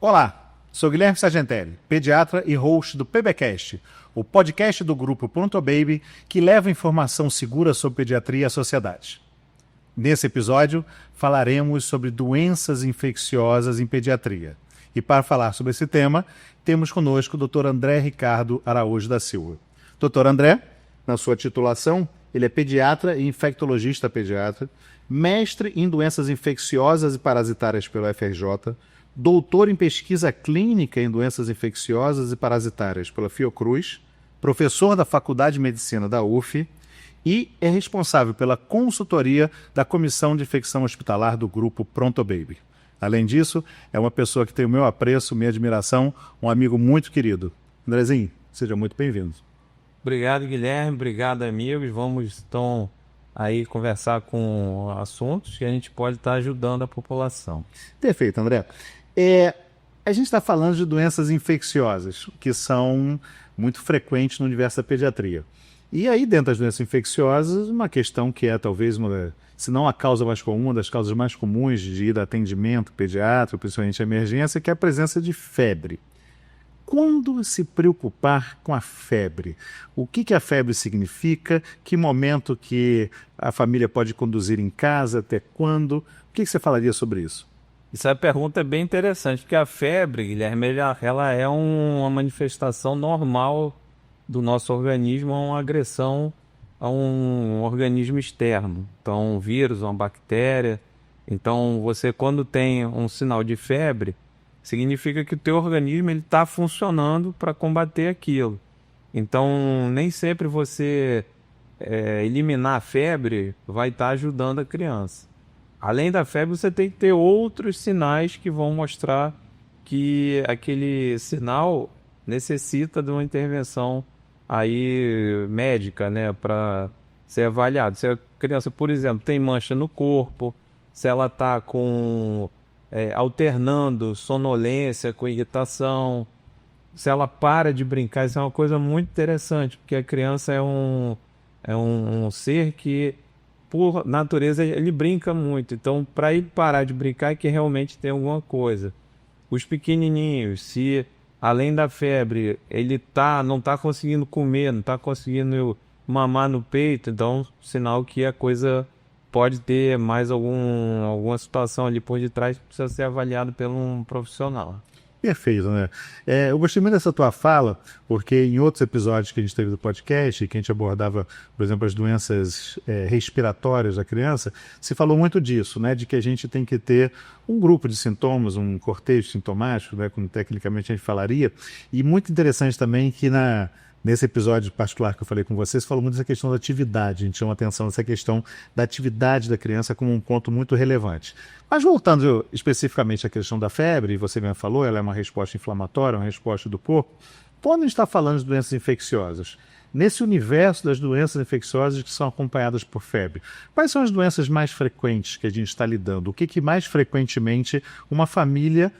Olá, sou Guilherme Sargentelli, pediatra e host do PBcast, o podcast do grupo Pronto Baby que leva informação segura sobre pediatria à sociedade. Nesse episódio, falaremos sobre doenças infecciosas em pediatria. E para falar sobre esse tema, temos conosco o Dr. André Ricardo Araújo da Silva. Dr. André, na sua titulação, ele é pediatra e infectologista pediatra, mestre em doenças infecciosas e parasitárias pelo FRJ, doutor em pesquisa clínica em doenças infecciosas e parasitárias pela Fiocruz, professor da Faculdade de Medicina da UF e é responsável pela consultoria da Comissão de Infecção Hospitalar do Grupo Pronto Baby. Além disso, é uma pessoa que tem o meu apreço, minha admiração, um amigo muito querido. Andrezinho, seja muito bem-vindo. Obrigado, Guilherme. Obrigado, amigos. Vamos, então, aí conversar com assuntos que a gente pode estar ajudando a população. Perfeito, André. A gente está falando de doenças infecciosas, que são muito frequentes no universo da pediatria. E aí, dentro das doenças infecciosas, uma questão que é talvez, se não a causa mais comum, uma das causas mais comuns de ir a atendimento pediátrico, principalmente a emergência, que é a presença de febre. Quando se preocupar com a febre? O que a febre significa? Que momento que a família pode conduzir em casa? Até quando? O que você falaria sobre isso? Essa pergunta é bem interessante, porque a febre, Guilherme, ela é uma manifestação normal do nosso organismo, uma agressão a um organismo externo. Então, um vírus, uma bactéria. Então, você quando tem um sinal de febre, significa que o teu organismo está funcionando para combater aquilo. Então, nem sempre você eliminar a febre vai estar ajudando a criança. Além da febre, você tem que ter outros sinais que vão mostrar que aquele sinal necessita de uma intervenção aí médica, né, para ser avaliado. Se a criança, por exemplo, tem mancha no corpo, se ela está alternando sonolência com irritação, se ela para de brincar, isso é uma coisa muito interessante, porque a criança é um ser que, por natureza, ele brinca muito. Então, para ele parar de brincar é que realmente tem alguma coisa. Os pequenininhos, se além da febre, ele não está conseguindo comer, não está conseguindo mamar no peito, então, sinal que a coisa pode ter mais alguma situação ali por detrás que precisa ser avaliado por um profissional. Perfeito, né? Eu gostei muito dessa tua fala, porque em outros episódios que a gente teve do podcast, que a gente abordava, por exemplo, as doenças respiratórias da criança, se falou muito disso, né? De que a gente tem que ter um grupo de sintomas, um cortejo sintomático, né? Como tecnicamente a gente falaria, e muito interessante também que nesse episódio particular que eu falei com vocês, falou muito dessa questão da atividade. A gente chama atenção nessa questão da atividade da criança como um ponto muito relevante. Mas voltando especificamente à questão da febre, você mesmo falou, ela é uma resposta inflamatória, uma resposta do corpo. Quando a gente está falando de doenças infecciosas, nesse universo das doenças infecciosas que são acompanhadas por febre, quais são as doenças mais frequentes que a gente está lidando? O que mais frequentemente uma família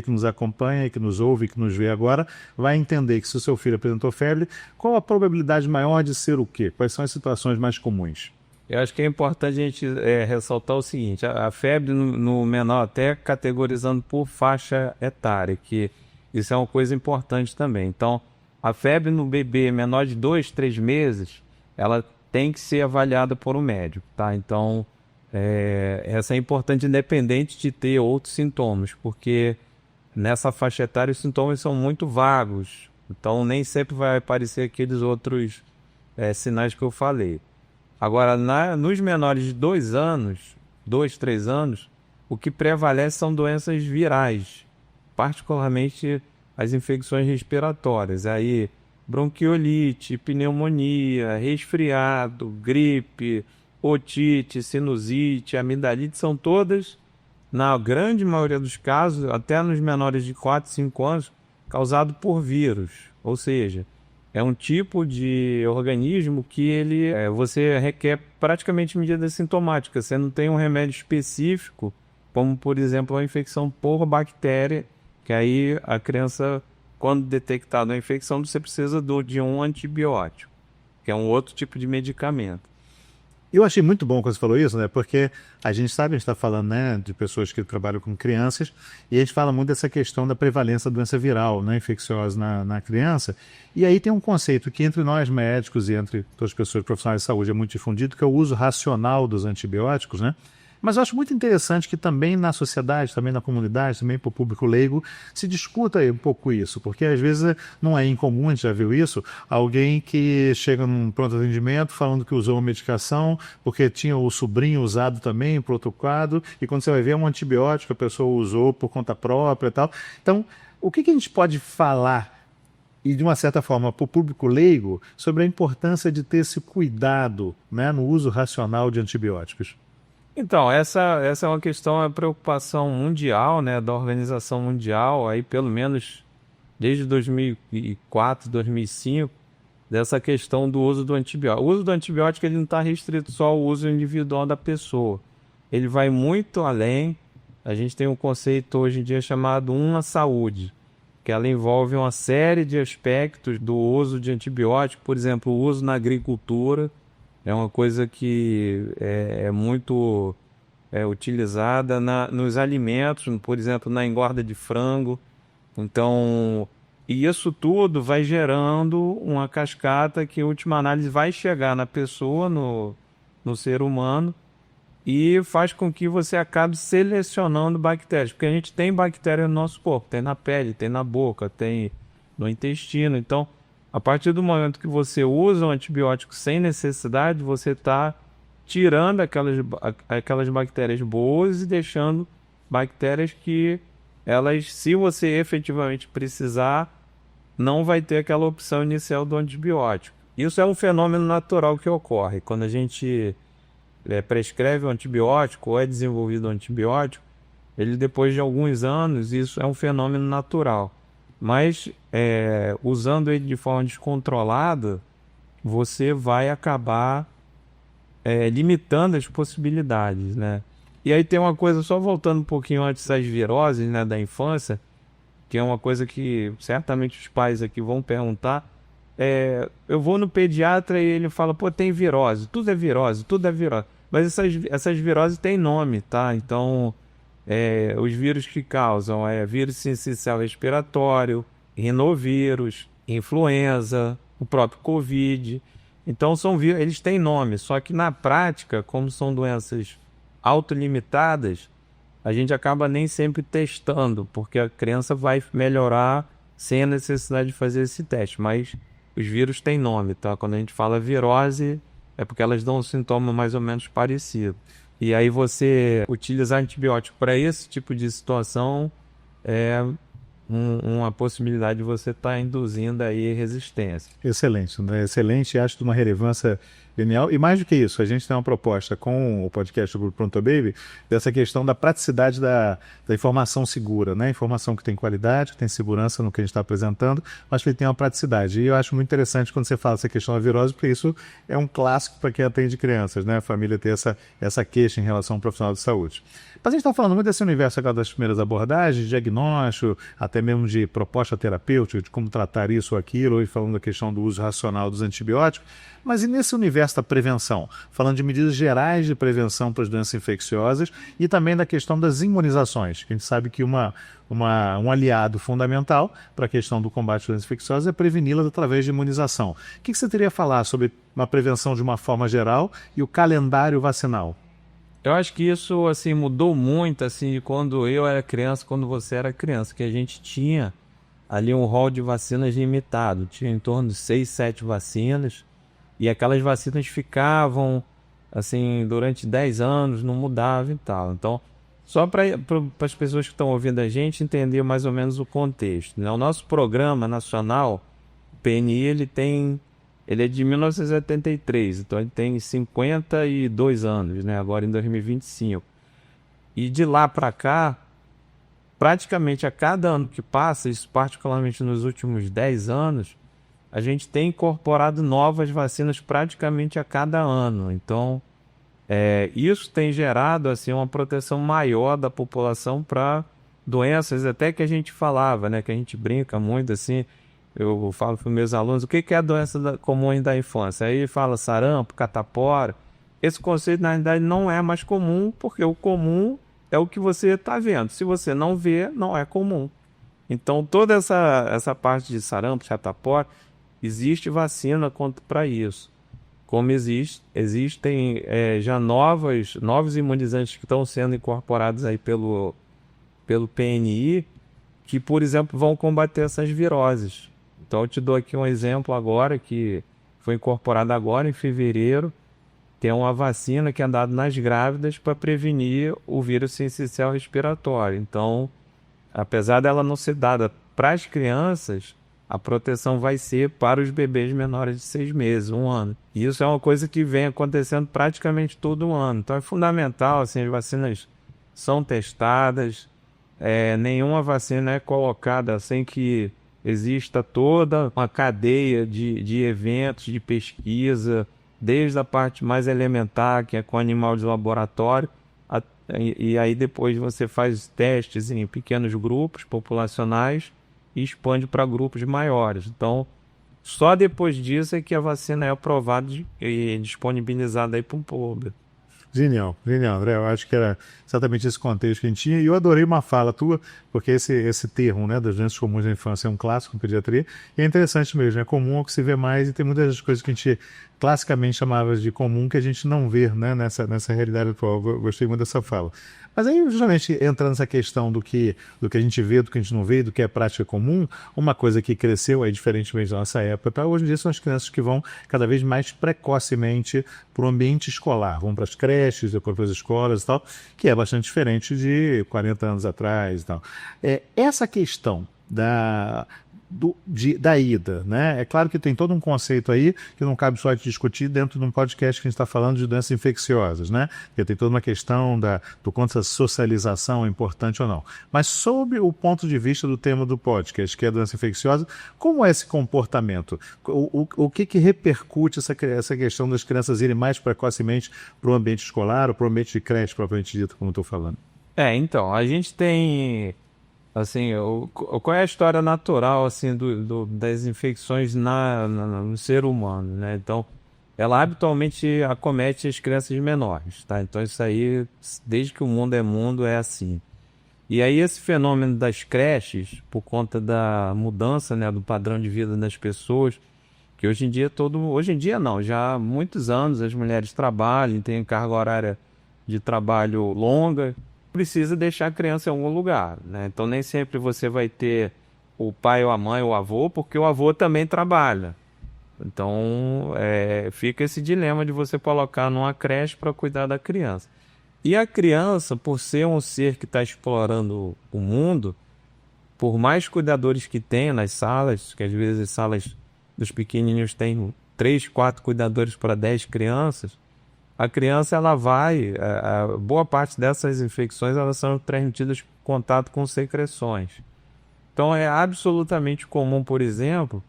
que nos acompanha e que nos ouve e que nos vê agora vai entender que se o seu filho apresentou febre, qual a probabilidade maior de ser o quê? Quais são as situações mais comuns? Eu acho que é importante a gente ressaltar o seguinte, a febre no menor, até categorizando por faixa etária, que isso é uma coisa importante também. Então, a febre no bebê menor de 2, 3 meses, ela tem que ser avaliada por um médico, tá? Então, essa é importante independente de ter outros sintomas, porque nessa faixa etária os sintomas são muito vagos, então nem sempre vai aparecer aqueles outros sinais que eu falei. Agora, nos menores de 2 anos, 2, 3 anos, o que prevalece são doenças virais, particularmente as infecções respiratórias. Aí, bronquiolite, pneumonia, resfriado, gripe, otite, sinusite, amidalite, são todas, na grande maioria dos casos, até nos menores de 4, 5 anos, causado por vírus. Ou seja, é um tipo de organismo que você requer praticamente medidas sintomáticas. Você não tem um remédio específico, como, por exemplo, a infecção por bactéria, que aí a criança, quando detectada a infecção, você precisa de um antibiótico, que é um outro tipo de medicamento. Eu achei muito bom quando você falou isso, né? Porque a gente sabe, a gente está falando, né, de pessoas que trabalham com crianças, e a gente fala muito dessa questão da prevalência da doença viral, né, infecciosa na criança. E aí tem um conceito que entre nós médicos e entre todas as pessoas profissionais de saúde é muito difundido, que é o uso racional dos antibióticos, né? Mas eu acho muito interessante que também na sociedade, também na comunidade, também para o público leigo, se discuta um pouco isso, porque às vezes não é incomum, a gente já viu isso, alguém que chega num pronto atendimento falando que usou uma medicação porque tinha o sobrinho usado também por outro quadro, e quando você vai ver é um antibiótico, a pessoa usou por conta própria e tal. Então, o que a gente pode falar e, de uma certa forma, para o público leigo, sobre a importância de ter esse cuidado, né, no uso racional de antibióticos? Então, essa é uma questão, é uma preocupação mundial, né, da Organização Mundial, aí pelo menos desde 2004, 2005, dessa questão do uso do antibiótico. O uso do antibiótico ele não está restrito só ao uso individual da pessoa. Ele vai muito além. A gente tem um conceito hoje em dia chamado Uma Saúde, que ela envolve uma série de aspectos do uso de antibiótico, por exemplo, o uso na agricultura. É uma coisa que é muito utilizada nos alimentos, por exemplo, na engorda de frango. Então, e isso tudo vai gerando uma cascata que, em última análise, vai chegar na pessoa, no ser humano, e faz com que você acabe selecionando bactérias. Porque a gente tem bactérias no nosso corpo, tem na pele, tem na boca, tem no intestino. Então, a partir do momento que você usa um antibiótico sem necessidade, você está tirando aquelas bactérias boas e deixando bactérias que elas, se você efetivamente precisar, não vai ter aquela opção inicial do antibiótico. Isso é um fenômeno natural que ocorre. Quando a gente prescreve um antibiótico ou é desenvolvido um antibiótico, ele depois de alguns anos, isso é um fenômeno natural. Mas usando ele de forma descontrolada, você vai acabar limitando as possibilidades, né? E aí tem uma coisa, só voltando um pouquinho antes das viroses, né, da infância, que é uma coisa que certamente os pais aqui vão perguntar. Eu vou no pediatra e ele fala, pô, tem virose, tudo é virose, tudo é virose. Mas essas viroses têm nome, tá? Então, os vírus que causam vírus sincicial respiratório, rinovírus, influenza, o próprio Covid. Então, eles têm nome, só que na prática, como são doenças autolimitadas, a gente acaba nem sempre testando, porque a criança vai melhorar sem a necessidade de fazer esse teste. Mas os vírus têm nome, tá? Quando a gente fala virose, é porque elas dão um sintoma mais ou menos parecido. E aí você utilizar antibiótico para esse tipo de situação é uma possibilidade de você estar induzindo aí resistência. Excelente, André, excelente, acho de uma relevância genial. E mais do que isso, a gente tem uma proposta com o podcast do Grupo Pronto Baby dessa questão da praticidade da informação segura, né? Informação que tem qualidade, que tem segurança no que a gente está apresentando, mas que tem uma praticidade. E eu acho muito interessante quando você fala essa questão da virose, porque isso é um clássico para quem atende crianças, né? A família ter essa queixa em relação ao profissional de saúde. Mas a gente está falando muito desse universo agora das primeiras abordagens, de diagnóstico, até mesmo de proposta terapêutica, de como tratar isso ou aquilo, e falando da questão do uso racional dos antibióticos. Mas e nesse universo da prevenção? Falando de medidas gerais de prevenção para as doenças infecciosas e também da questão das imunizações. A gente sabe que um aliado fundamental para a questão do combate às doenças infecciosas é preveni-las através de imunização. O que você teria a falar sobre uma prevenção de uma forma geral e o calendário vacinal? Eu acho que isso assim mudou muito assim de quando eu era criança, quando você era criança, que a gente tinha ali um rol de vacinas limitado, tinha em torno de 6, 7 vacinas, e aquelas vacinas ficavam assim durante 10 anos, não mudavam e tal. Então, só para as pessoas que estão ouvindo a gente entender mais ou menos o contexto, né? O nosso programa nacional, o PNI, ele é de 1983, então ele tem 52 anos, né? Agora em 2025. E de lá para cá, praticamente a cada ano que passa, isso particularmente nos últimos 10 anos, a gente tem incorporado novas vacinas praticamente a cada ano. Então, isso tem gerado assim, uma proteção maior da população para doenças, até que a gente falava, né? Que a gente brinca muito assim. Eu falo para os meus alunos, o que é a doença comum da infância? Aí fala sarampo, catapora. esse conceito, na realidade, não é mais comum, porque o comum é o que você está vendo. Se você não vê, não é comum. Então, toda essa parte de sarampo, catapora, existe vacina para isso. Como existem já novos imunizantes que estão sendo incorporados aí pelo PNI, que, por exemplo, vão combater essas viroses. Então, eu te dou aqui um exemplo agora, que foi incorporado agora em fevereiro. Tem uma vacina que é dada nas grávidas para prevenir o vírus sincicial respiratório. Então, apesar dela não ser dada para as crianças, a proteção vai ser para os bebês menores de 6 meses, 1 ano. E isso é uma coisa que vem acontecendo praticamente todo ano. Então é fundamental, assim, as vacinas são testadas, nenhuma vacina é colocada sem que exista toda uma cadeia de eventos, de pesquisa, desde a parte mais elementar, que é com animal de laboratório, e aí depois você faz testes em pequenos grupos populacionais e expande para grupos maiores. Então, só depois disso é que a vacina é aprovada e disponibilizada aí para o público. Genial, André. Eu acho que era exatamente esse contexto que a gente tinha. E eu adorei uma fala tua, porque esse termo, né, das doenças comuns da infância é um clássico em pediatria. E é interessante mesmo, é comum, é o que se vê mais, e tem muitas das coisas que a gente classicamente chamava de comum que a gente não vê, né, nessa realidade atual. Eu gostei muito dessa fala. Mas aí, justamente, entrando nessa questão do que a gente vê, do que a gente não vê, do que é prática comum, uma coisa que cresceu aí, diferentemente da nossa época, hoje em dia são as crianças que vão cada vez mais precocemente para o ambiente escolar, vão para as creches, depois para as escolas e tal, que é bastante diferente de 40 anos atrás e tal. Essa questão da ida, né? É claro que tem todo um conceito aí que não cabe só te discutir dentro de um podcast que a gente está falando de doenças infecciosas, né? Porque tem toda uma questão do quanto essa socialização é importante ou não. Mas sob o ponto de vista do tema do podcast, que é a doença infecciosa, como é esse comportamento? O que repercute essa questão das crianças irem mais precocemente para o ambiente escolar ou para o ambiente de creche, propriamente dito, como eu estou falando? Então, a gente tem... Assim, qual é a história natural assim das infecções no ser humano, né? Então, ela habitualmente acomete as crianças menores, tá? Então, isso aí, desde que o mundo é mundo, é assim. E aí, esse fenômeno das creches, por conta da mudança, né, do padrão de vida das pessoas, que hoje em dia não, já há muitos anos as mulheres trabalham, têm carga horária de trabalho longa, precisa deixar a criança em algum lugar, né? Então nem sempre você vai ter o pai ou a mãe ou o avô, porque o avô também trabalha. Então fica esse dilema de você colocar numa creche para cuidar da criança. E a criança, por ser um ser que está explorando o mundo, por mais cuidadores que tenha nas salas, que às vezes as salas dos pequenininhos têm 3, 4 cuidadores para 10 crianças, a criança, ela vai... boa parte dessas infecções, elas são transmitidas por contato com secreções. Então, é absolutamente comum, por exemplo,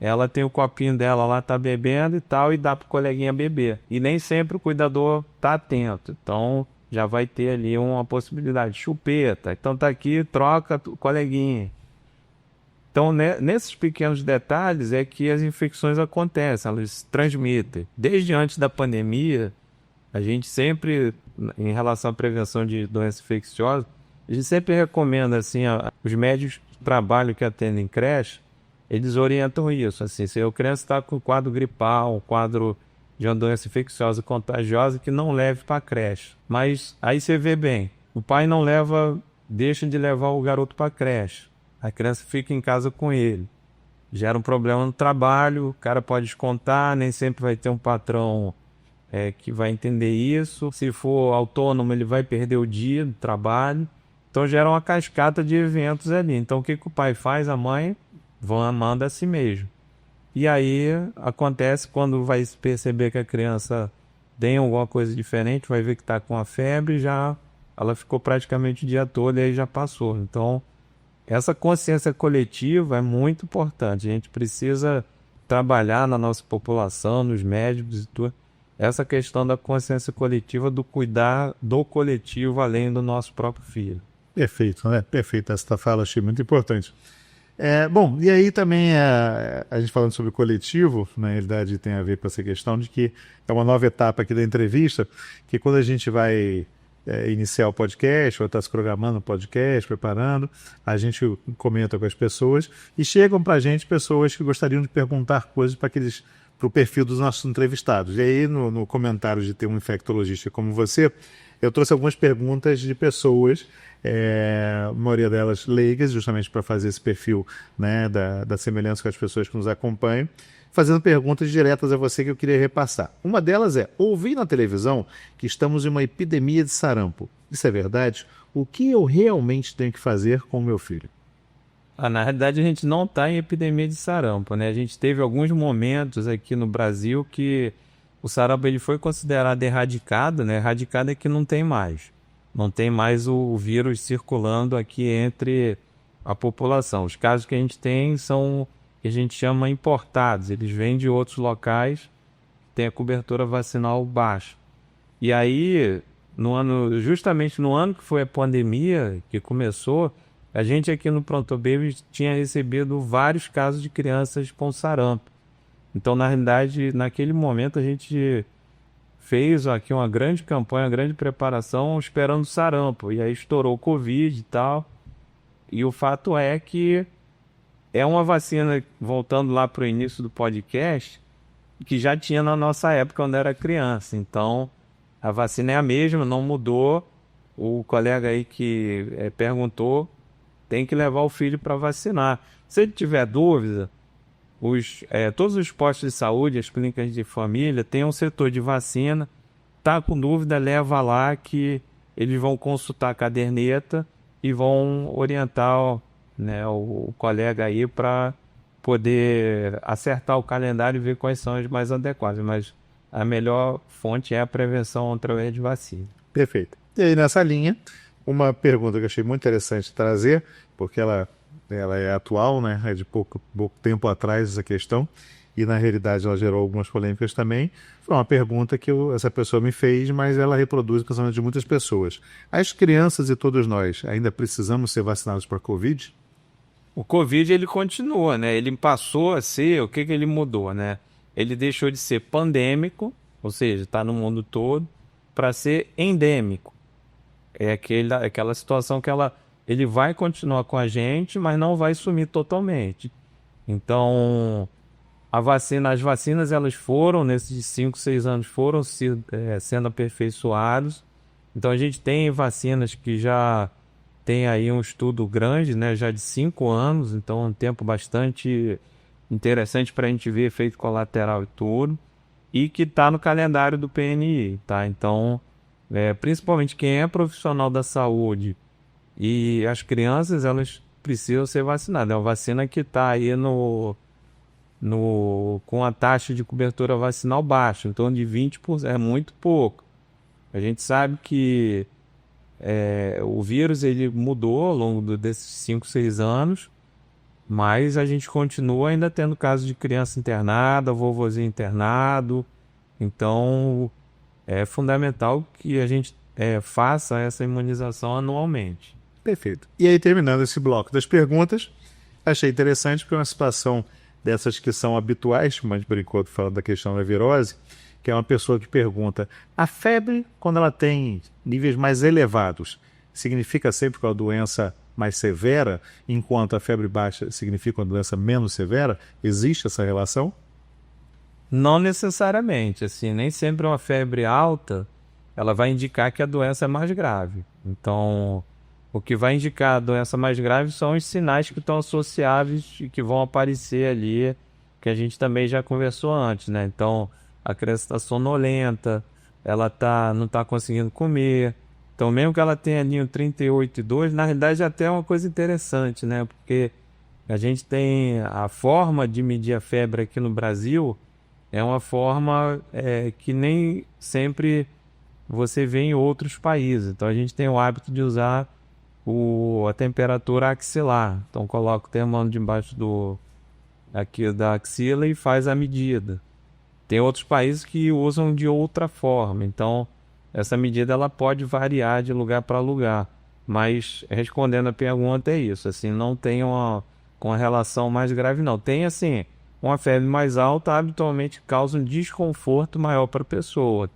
ela tem o copinho dela lá, tá bebendo e tal, e dá pro coleguinha beber. E nem sempre o cuidador tá atento. Então, já vai ter ali uma possibilidade de chupeta. Então, tá aqui, troca o coleguinha. Então, nesses pequenos detalhes é que as infecções acontecem, elas se transmitem. Desde antes da pandemia, a gente sempre, em relação à prevenção de doenças infecciosas, a gente sempre recomenda, assim, os médicos de trabalho que atendem creche, eles orientam isso, assim, se a criança está com quadro gripal, quadro de uma doença infecciosa contagiosa, que não leve para a creche. Mas aí você vê bem, o pai não leva, deixa de levar o garoto para a creche, a criança fica em casa com ele. Gera um problema no trabalho, o cara pode descontar, nem sempre vai ter um patrão que vai entender isso. Se for autônomo, ele vai perder o dia do trabalho. Então gera uma cascata de eventos ali. Então o que o pai faz? A mãe manda a si mesmo. E aí acontece quando vai perceber que a criança tem alguma coisa diferente, vai ver que está com a febre, já ela ficou praticamente o dia todo e aí já passou. Então essa consciência coletiva é muito importante. A gente precisa trabalhar na nossa população, nos médicos e tudo, essa questão da consciência coletiva, do cuidar do coletivo além do nosso próprio filho. Perfeito, né? Perfeito. Essa fala achei muito importante. Bom, e aí também a gente falando sobre coletivo, na realidade tem a ver com essa questão de que é uma nova etapa aqui da entrevista, que quando a gente vai iniciar o podcast, ou está se programando o podcast, preparando, a gente comenta com as pessoas e chegam para a gente pessoas que gostariam de perguntar coisas para o perfil dos nossos entrevistados. E aí no comentário de ter um infectologista como você, eu trouxe algumas perguntas de pessoas, a maioria delas leigas, justamente para fazer esse perfil, né, da semelhança com as pessoas que nos acompanham, fazendo perguntas diretas a você que eu queria repassar. Uma delas é: ouvi na televisão que estamos em uma epidemia de sarampo. Isso é verdade? O que eu realmente tenho que fazer com o meu filho? Na realidade, a gente não está em epidemia de sarampo, né? A gente teve alguns momentos aqui no Brasil que o sarampo ele foi considerado erradicado, né? Erradicado é que não tem mais. Não tem mais o vírus circulando aqui entre a população. Os casos que a gente tem são que a gente chama importados. Eles vêm de outros locais, tem a cobertura vacinal baixa. E aí, justamente no ano que foi a pandemia, que começou, a gente aqui no Pronto Baby tinha recebido vários casos de crianças com sarampo. Então, na realidade, naquele momento a gente fez aqui uma grande campanha, uma grande preparação esperando sarampo. E aí estourou o Covid e tal. E o fato é que é uma vacina, voltando lá para o início do podcast, que já tinha na nossa época quando era criança. Então, a vacina é a mesma, não mudou. O colega aí que perguntou, tem que levar o filho para vacinar. Se ele tiver dúvida, todos os postos de saúde, as clínicas de família, tem um setor de vacina. Tá com dúvida, leva lá que eles vão consultar a caderneta e vão orientar, né, o colega aí para poder acertar o calendário e ver quais são as mais adequadas. Mas a melhor fonte é a prevenção através de vacina. Perfeito. E aí, nessa linha, uma pergunta que eu achei muito interessante trazer, porque ela é atual, né? É de pouco tempo atrás essa questão, e na realidade ela gerou algumas polêmicas também. Foi uma pergunta que essa pessoa me fez, mas ela reproduz o pensamento de muitas pessoas. As crianças e todos nós ainda precisamos ser vacinados para a Covid? O Covid ele continua, né? Ele passou a ser, o que ele mudou, né? Ele deixou de ser pandêmico, ou seja, está no mundo todo, para ser endêmico. É aquela situação que ele vai continuar com a gente, mas não vai sumir totalmente. Então, as vacinas elas foram, nesses 5, 6 anos, foram sendo aperfeiçoadas. Então, a gente tem vacinas que já tem aí um estudo grande, né, já de 5 anos, então é um tempo bastante interessante para a gente ver efeito colateral e tudo, e que está no calendário do PNI, tá? Então, principalmente quem é profissional da saúde e as crianças, elas precisam ser vacinadas. É uma vacina que está aí com a taxa de cobertura vacinal baixa, em torno de 20%, é muito pouco. A gente sabe que o vírus ele mudou ao longo desses 5, 6 anos, mas a gente continua ainda tendo casos de criança internada, vovozinho internado. Então, é fundamental que a gente faça essa imunização anualmente. Perfeito. E aí, terminando esse bloco das perguntas, achei interessante porque é uma situação dessas que são habituais, mas por enquanto falando da questão da virose, que é uma pessoa que pergunta: a febre, quando ela tem níveis mais elevados, significa sempre que é uma doença mais severa, enquanto a febre baixa significa uma doença menos severa? Existe essa relação? Não necessariamente, assim, nem sempre uma febre alta, ela vai indicar que a doença é mais grave. Então, o que vai indicar a doença mais grave são os sinais que estão associáveis e que vão aparecer ali, que a gente também já conversou antes, né? Então, a criança está sonolenta, ela não está conseguindo comer. Então, mesmo que ela tenha ali um 38,2, na realidade até é uma coisa interessante, né? Porque a gente tem a forma de medir a febre aqui no Brasil, é uma forma que nem sempre você vê em outros países. Então, a gente tem o hábito de usar a temperatura axilar. Então, coloca o termômetro debaixo aqui da axila e faz a medida. Tem outros países que usam de outra forma. Então, essa medida ela pode variar de lugar para lugar. Mas, respondendo a pergunta, é isso. Assim, não tem com a relação mais grave, não. Tem, assim, uma febre mais alta habitualmente causa um desconforto maior para a pessoa.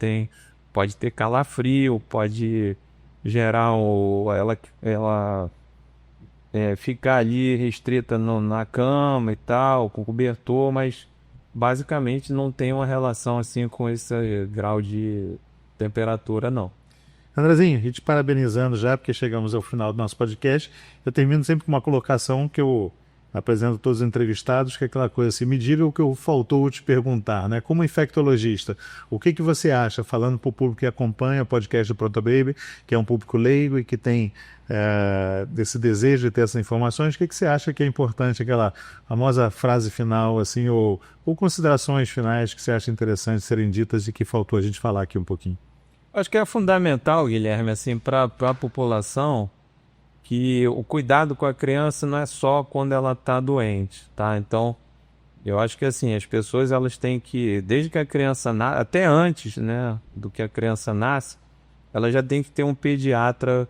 Pode ter calafrio, pode gerar ela ficar ali restrita na cama e tal, com cobertor, mas basicamente não tem uma relação assim com esse grau de temperatura, não. Andrezinho, e te parabenizando já, porque chegamos ao final do nosso podcast. Eu termino sempre com uma colocação que eu apresento a todos os entrevistados, que é aquela coisa assim, me diga o que faltou te perguntar, né? Como infectologista, o que você acha, falando para o público que acompanha o podcast do Prontobaby, que é um público leigo e que tem desse desejo de ter essas informações, o que você acha que é importante, aquela famosa frase final, assim, ou considerações finais que você acha interessante serem ditas e que faltou a gente falar aqui um pouquinho? Acho que é fundamental, Guilherme, assim, para a população, que o cuidado com a criança não é só quando ela está doente, tá? Então, eu acho que assim, as pessoas elas têm que, desde que a criança nasce, até antes, né, do que a criança nasce, ela já tem que ter um pediatra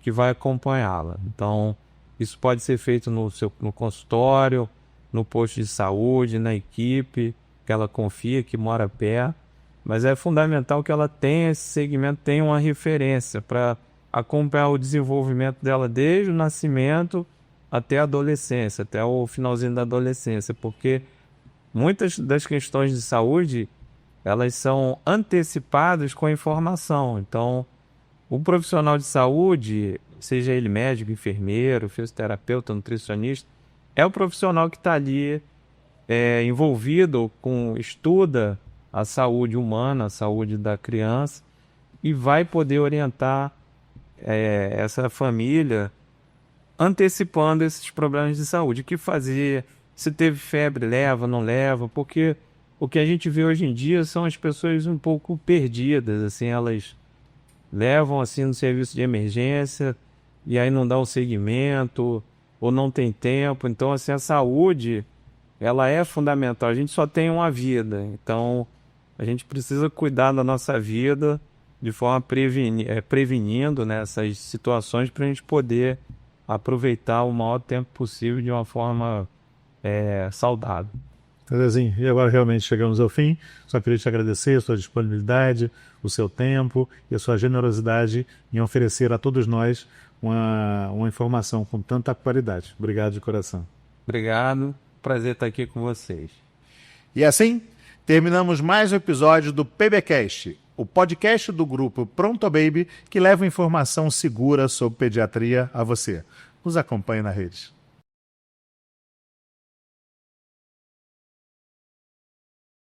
que vai acompanhá-la. Então, isso pode ser feito no consultório, no posto de saúde, na equipe que ela confia, que mora perto. Mas é fundamental que ela tenha esse segmento, tenha uma referência para acompanhar o desenvolvimento dela desde o nascimento até a adolescência, até o finalzinho da adolescência, porque muitas das questões de saúde, elas são antecipadas com a informação. Então, o profissional de saúde, seja ele médico, enfermeiro, fisioterapeuta, nutricionista, é o profissional que está ali envolvido estuda a saúde humana, a saúde da criança, e vai poder orientar essa família antecipando esses problemas de saúde. O que fazer? Se teve febre, leva, não leva? Porque o que a gente vê hoje em dia são as pessoas um pouco perdidas, assim, elas levam assim no serviço de emergência e aí não dá um seguimento ou não tem tempo. Então, assim, a saúde, ela é fundamental. A gente só tem uma vida, então a gente precisa cuidar da nossa vida de forma prevenindo, né, essas situações para a gente poder aproveitar o maior tempo possível de uma forma saudável. Andrezinho, e agora realmente chegamos ao fim. Só queria te agradecer a sua disponibilidade, o seu tempo e a sua generosidade em oferecer a todos nós uma informação com tanta qualidade. Obrigado de coração. Obrigado, prazer estar aqui com vocês. E assim, terminamos mais um episódio do PBcast, o podcast do grupo Prontobaby que leva informação segura sobre pediatria a você. Nos acompanhe na rede.